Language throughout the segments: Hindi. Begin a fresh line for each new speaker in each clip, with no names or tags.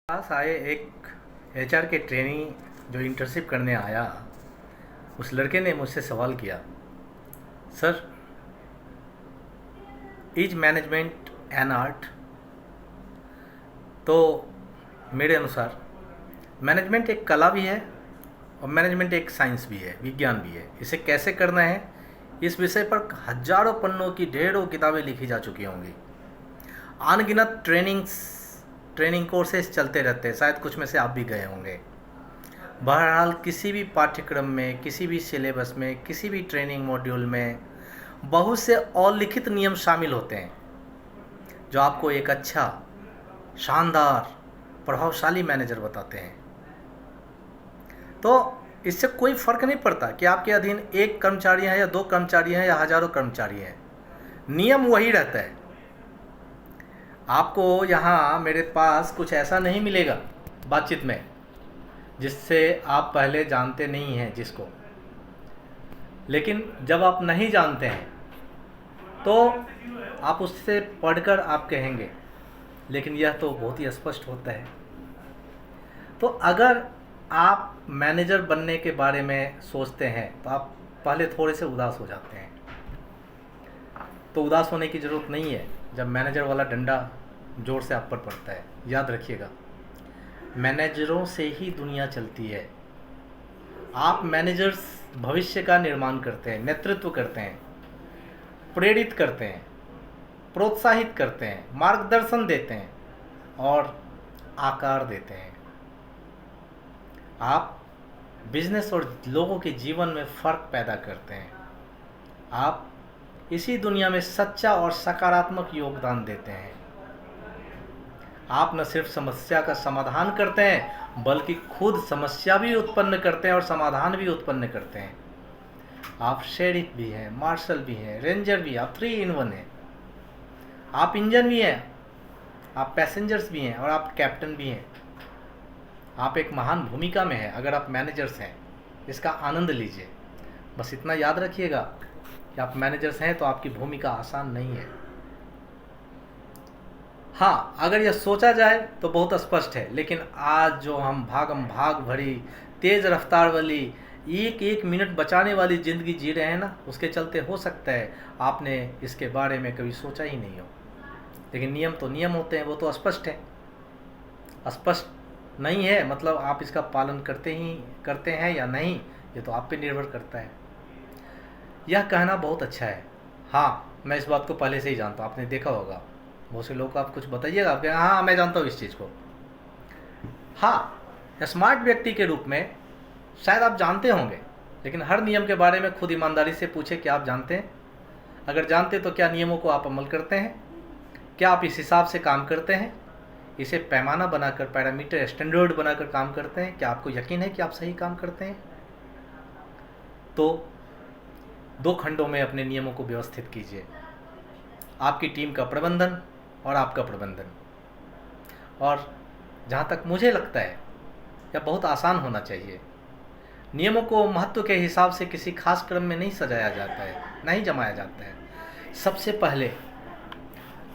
पास आए एक एचआर के ट्रेनी जो इंटर्नशिप करने आया, उस लड़के ने मुझसे सवाल किया, sir, is management an art? तो मेरे अनुसार मैनेजमेंट एक कला भी है और मैनेजमेंट एक साइंस भी है, विज्ञान भी है। इसे कैसे करना है, इस विषय पर हजारों पन्नों की ढेरों किताबें लिखी जा चुकी होंगी। अनगिनत ट्रेनिंग कोर्सेज चलते रहते हैं, शायद कुछ में से आप भी गए होंगे। बहरहाल किसी भी पाठ्यक्रम में, किसी भी सिलेबस में, किसी भी ट्रेनिंग मॉड्यूल में बहुत से अलिखित नियम शामिल होते हैं जो आपको एक अच्छा, शानदार, प्रभावशाली मैनेजर बताते हैं। तो इससे कोई फ़र्क नहीं पड़ता कि आपके अधीन एक कर्मचारी हैं या दो कर्मचारी हैं या हजारों कर्मचारी हैं, नियम वही रहता है। आपको यहाँ मेरे पास कुछ ऐसा नहीं मिलेगा बातचीत में जिससे आप पहले जानते नहीं हैं जिसको, लेकिन जब आप नहीं जानते हैं तो आप उससे पढ़कर आप कहेंगे, लेकिन यह तो बहुत ही स्पष्ट होता है। तो अगर आप मैनेजर बनने के बारे में सोचते हैं तो आप पहले थोड़े से उदास हो जाते हैं। तो उदास होने की ज़रूरत नहीं है जब मैनेजर वाला डंडा ज़ोर से आप पर पड़ता है। याद रखिएगा, मैनेजरों से ही दुनिया चलती है। आप मैनेजर्स भविष्य का निर्माण करते हैं, नेतृत्व करते हैं, प्रेरित करते हैं, प्रोत्साहित करते हैं, मार्गदर्शन देते हैं और आकार देते हैं। आप बिजनेस और लोगों के जीवन में फ़र्क पैदा करते हैं। आप इसी दुनिया में सच्चा और सकारात्मक योगदान देते हैं। आप न सिर्फ समस्या का समाधान करते हैं बल्कि खुद समस्या भी उत्पन्न करते हैं और समाधान भी उत्पन्न करते हैं। आप शेरिफ भी हैं, मार्शल भी हैं, रेंजर भी हैं, आप 3 in 1 हैं। आप इंजन भी हैं, आप पैसेंजर्स भी हैं और आप कैप्टन भी हैं। आप एक महान भूमिका में हैं अगर आप मैनेजर्स हैं। इसका आनंद लीजिए। बस इतना याद रखिएगा कि आप मैनेजर्स हैं तो आपकी भूमिका आसान नहीं है। हाँ, अगर यह सोचा जाए तो बहुत स्पष्ट है, लेकिन आज जो हम भाग भरी, तेज़ रफ्तार वाली, एक एक मिनट बचाने वाली ज़िंदगी जी रहे हैं ना, उसके चलते हो सकता है आपने इसके बारे में कभी सोचा ही नहीं हो। लेकिन नियम तो नियम होते हैं, वो तो स्पष्ट है। स्पष्ट नहीं है मतलब आप इसका पालन करते हैं या नहीं, ये तो आप पे निर्भर करता है। यह कहना बहुत अच्छा है। हाँ, मैं इस बात को पहले से ही जानता हूँ, आपने देखा होगा। बहुत से लोग आप कुछ बताइएगा, आप कहेंगे हाँ मैं जानता हूँ इस चीज़ को। हाँ, स्मार्ट व्यक्ति के रूप में शायद आप जानते होंगे, लेकिन हर नियम के बारे में खुद ईमानदारी से पूछे कि आप जानते हैं। अगर जानते तो क्या नियमों को आप अमल करते हैं? क्या आप इस हिसाब से काम करते हैं? इसे पैमाना बनाकर, पैरामीटर, स्टैंडर्ड बनाकर काम करते हैं? क्या आपको यकीन है कि आप सही काम करते हैं? तो 2 खंडों में अपने नियमों को व्यवस्थित कीजिए, आपकी टीम का प्रबंधन और आपका प्रबंधन। और जहाँ तक मुझे लगता है यह बहुत आसान होना चाहिए। नियमों को महत्व के हिसाब से किसी खास क्रम में नहीं सजाया जाता है, नहीं जमाया जाता है। सबसे पहले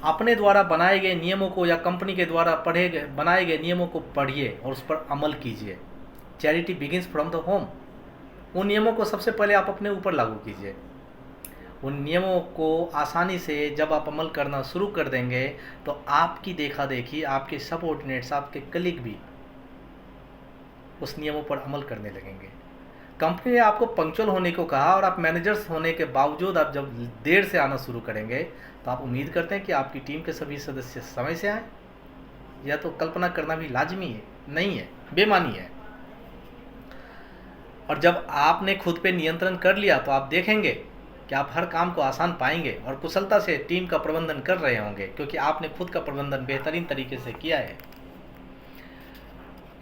अपने द्वारा बनाए गए नियमों को या कंपनी के द्वारा बनाए गए नियमों को पढ़िए और उस पर अमल कीजिए। Charity begins from the home. उन नियमों को सबसे पहले आप अपने ऊपर लागू कीजिए। उन नियमों को आसानी से जब आप अमल करना शुरू कर देंगे तो आपकी देखा देखी आपके सबऑर्डिनेट्स, आपके कलीग भी उस नियमों पर अमल करने लगेंगे। कंपनी ने आपको पंक्चुअल होने को कहा और आप मैनेजर्स होने के बावजूद आप जब देर से आना शुरू करेंगे तो आप उम्मीद करते हैं कि आपकी टीम के सभी सदस्य समय से आएँ। यह तो कल्पना करना भी लाजमी है, नहीं है, बेमानी है। और जब आपने खुद पे नियंत्रण कर लिया तो आप देखेंगे कि आप हर काम को आसान पाएंगे और कुशलता से टीम का प्रबंधन कर रहे होंगे, क्योंकि आपने खुद का प्रबंधन बेहतरीन तरीके से किया है।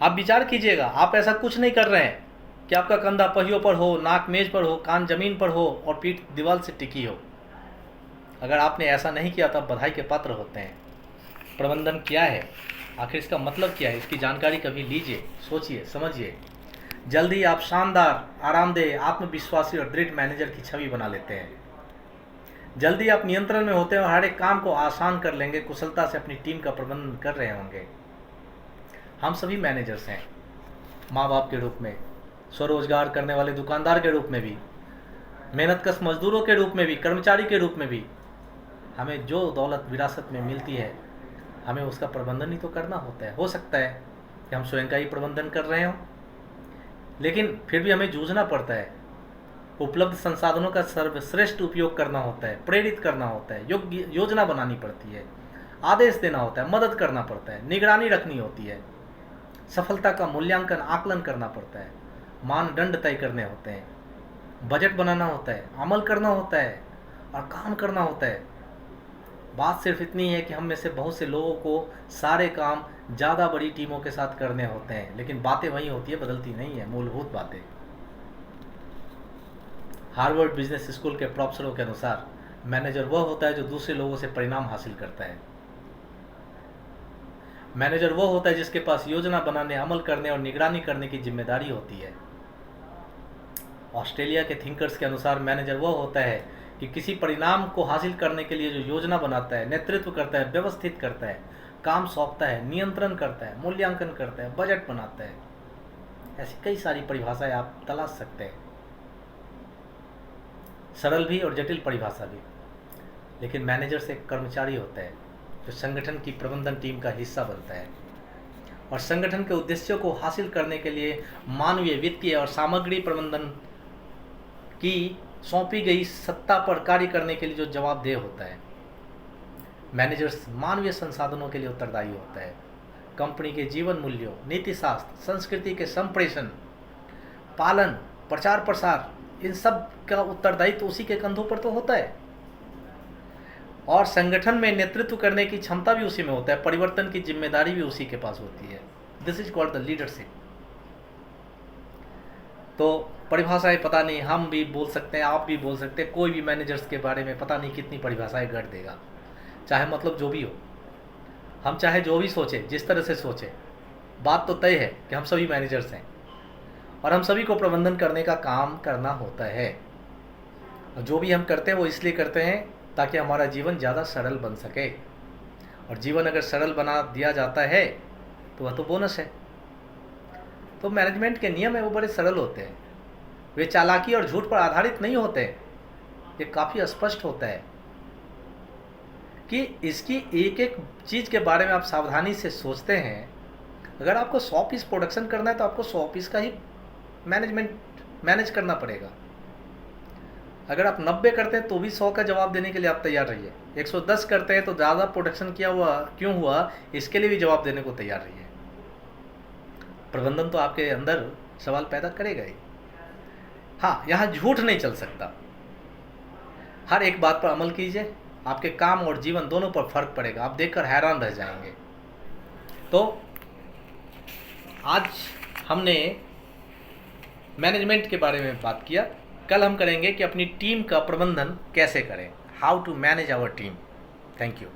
आप विचार कीजिएगा, आप ऐसा कुछ नहीं कर रहे हैं कि आपका कंधा पहियों पर हो, नाक मेज पर हो, कान जमीन पर हो और पीठ दीवार से टिकी हो। अगर आपने ऐसा नहीं किया तो आप बधाई के पात्र होते हैं। प्रबंधन क्या है, आखिर इसका मतलब क्या है, इसकी जानकारी कभी लीजिए, सोचिए, समझिए। जल्दी आप शानदार, आरामदेह, आत्मविश्वासी और दृढ़ मैनेजर की छवि बना लेते हैं। जल्दी आप नियंत्रण में होते हैं और हर एक काम को आसान कर लेंगे, कुशलता से अपनी टीम का प्रबंधन कर रहे होंगे। हम सभी मैनेजर्स हैं, माँ बाप के रूप में, स्वरोजगार करने वाले दुकानदार के रूप में भी, मेहनतकश मजदूरों के रूप में भी, कर्मचारी के रूप में भी। हमें जो दौलत विरासत में मिलती है, हमें उसका प्रबंधन ही तो करना होता है। हो सकता है कि हम स्वयं का ही प्रबंधन कर रहे हों, लेकिन फिर भी हमें जूझना पड़ता है। उपलब्ध संसाधनों का सर्वश्रेष्ठ उपयोग करना होता है, प्रेरित करना होता है, योग्य योजना बनानी पड़ती है, आदेश देना होता है, मदद करना पड़ता है, निगरानी रखनी होती है, सफलता का मूल्यांकन आकलन करना पड़ता है, मानदंड तय करने होते हैं, बजट बनाना होता है, अमल करना होता है और काम करना होता है। बात सिर्फ इतनी है कि हम में से बहुत से लोगों को सारे काम ज़्यादा बड़ी टीमों के साथ करने होते हैं, लेकिन बातें वही होती है, बदलती नहीं है मूलभूत बातें। हार्वर्ड बिजनेस स्कूल के प्रोफेसरों के अनुसार मैनेजर वह होता है जो दूसरे लोगों से परिणाम हासिल करता है। मैनेजर वह होता है जिसके पास योजना बनाने, अमल करने और निगरानी करने की जिम्मेदारी होती है। ऑस्ट्रेलिया के थिंकर्स के अनुसार मैनेजर वह होता है कि किसी परिणाम को हासिल करने के लिए जो योजना बनाता है, नेतृत्व करता है, व्यवस्थित करता है, काम सौंपता है, नियंत्रण करता है, मूल्यांकन करता है, बजट बनाता है। ऐसी कई सारी परिभाषाएं आप तलाश सकते हैं, सरल भी और जटिल परिभाषा भी। लेकिन मैनेजर से एक कर्मचारी होता है जो संगठन की प्रबंधन टीम का हिस्सा बनता है और संगठन के उद्देश्यों को हासिल करने के लिए मानवीय, वित्तीय और सामग्री प्रबंधन की सौंपी गई सत्ता पर कार्य करने के लिए जो जवाबदेह होता है। मैनेजर्स मानवीय संसाधनों के लिए उत्तरदायी होता है। कंपनी के जीवन मूल्यों, नीति शास्त्र, संस्कृति के संप्रेषण, पालन, प्रचार प्रसार, इन सब का उत्तरदायित्व तो उसी के कंधों पर तो होता है। और संगठन में नेतृत्व करने की क्षमता भी उसी में होता है, परिवर्तन की जिम्मेदारी भी उसी के पास होती है। This is called the leadership. तो परिभाषाएं पता नहीं, हम भी बोल सकते हैं, आप भी बोल सकते हैं, कोई भी मैनेजर्स के बारे में पता नहीं कितनी परिभाषाएं गढ़ देगा, चाहे मतलब जो भी हो। हम चाहे जो भी सोचें, जिस तरह से सोचें, बात तो तय है कि हम सभी मैनेजर्स हैं और हम सभी को प्रबंधन करने का काम करना होता है। और जो भी हम करते हैं वो इसलिए करते हैं ताकि हमारा जीवन ज़्यादा सरल बन सके। और जीवन अगर सरल बना दिया जाता है तो वह तो बोनस है। तो मैनेजमेंट के नियम है वो बड़े सरल होते हैं, वे चालाकी और झूठ पर आधारित नहीं होते। ये काफ़ी स्पष्ट होता है कि इसकी एक एक चीज़ के बारे में आप सावधानी से सोचते हैं। अगर आपको 100 पीस प्रोडक्शन करना है तो आपको 100 पीस का ही मैनेज करना पड़ेगा। अगर आप 90 करते हैं तो भी 100 का जवाब देने के लिए आप तैयार रहिए। 110 करते हैं तो ज़्यादा प्रोडक्शन किया हुआ क्यों हुआ, इसके लिए भी जवाब देने को तैयार रहिए। प्रबंधन तो आपके अंदर सवाल पैदा करेगा ही। हाँ, यहाँ झूठ नहीं चल सकता। हर एक बात पर अमल कीजिए, आपके काम और जीवन दोनों पर फर्क पड़ेगा, आप देखकर हैरान रह जाएंगे। तो आज हमने मैनेजमेंट के बारे में बात किया। कल हम करेंगे कि अपनी टीम का प्रबंधन कैसे करें, how to manage our team. Thank you.